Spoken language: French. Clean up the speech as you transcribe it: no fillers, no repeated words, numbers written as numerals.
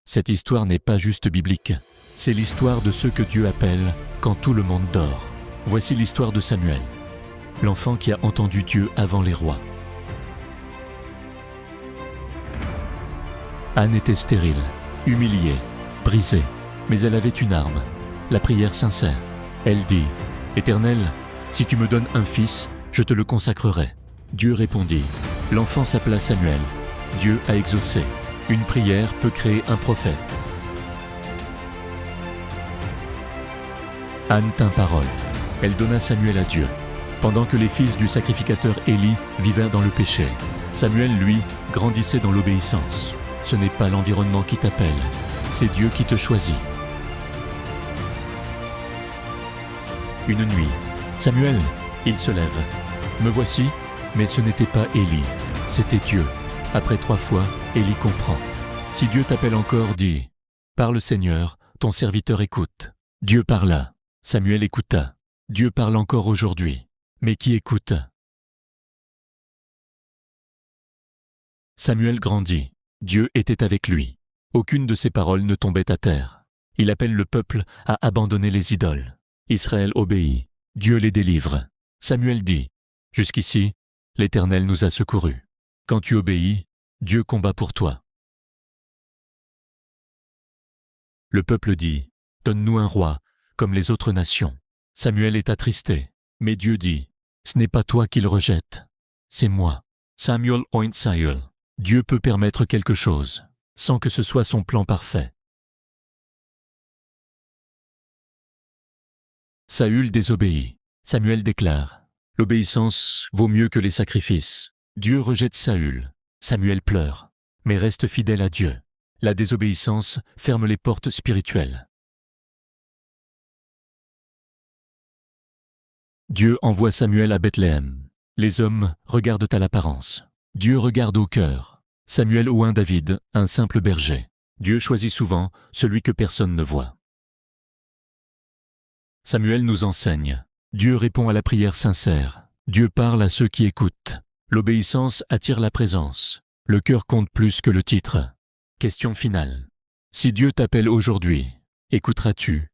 Cette histoire n'est pas juste biblique. C'est l'histoire de ceux que Dieu appelle quand tout le monde dort. Voici l'histoire de Samuel, l'enfant qui a entendu Dieu avant les rois. Anne était stérile, humiliée, brisée, mais elle avait une arme, la prière sincère. Elle dit « Éternel, si tu me donnes un fils, je te le consacrerai. » Dieu répondit. L'enfant s'appela Samuel. Dieu a exaucé. Une prière peut créer un prophète. Anne tint parole. Elle donna Samuel à Dieu. Pendant que les fils du sacrificateur Élie vivaient dans le péché, Samuel, lui, grandissait dans l'obéissance. Ce n'est pas l'environnement qui t'appelle, c'est Dieu qui te choisit. Une nuit, Samuel, il se lève. Me voici, mais ce n'était pas Élie, c'était Dieu. Après 3 fois, Élie comprend. Si Dieu t'appelle encore, dis « Parle Seigneur, ton serviteur écoute. » Dieu parla, Samuel écouta. Dieu parle encore aujourd'hui, mais qui écoute? Samuel grandit. Dieu était avec lui. Aucune de ses paroles ne tombait à terre. Il appelle le peuple à abandonner les idoles. Israël obéit. Dieu les délivre. Samuel dit, « Jusqu'ici, l'Éternel nous a secourus. Quand tu obéis, Dieu combat pour toi. » Le peuple dit, « Donne-nous un roi, comme les autres nations. » Samuel est attristé, mais Dieu dit, « Ce n'est pas toi qu'il rejette, c'est moi. » Samuel oint Saül. Dieu peut permettre quelque chose, sans que ce soit son plan parfait. Saül désobéit. Samuel déclare, « L'obéissance vaut mieux que les sacrifices. » Dieu rejette Saül. Samuel pleure, mais reste fidèle à Dieu. La désobéissance ferme les portes spirituelles. Dieu envoie Samuel à Bethléem. Les hommes regardent à l'apparence. Dieu regarde au cœur. Samuel oint David, un simple berger. Dieu choisit souvent celui que personne ne voit. Samuel nous enseigne. Dieu répond à la prière sincère. Dieu parle à ceux qui écoutent. L'obéissance attire la présence. Le cœur compte plus que le titre. Question finale. Si Dieu t'appelle aujourd'hui, écouteras-tu?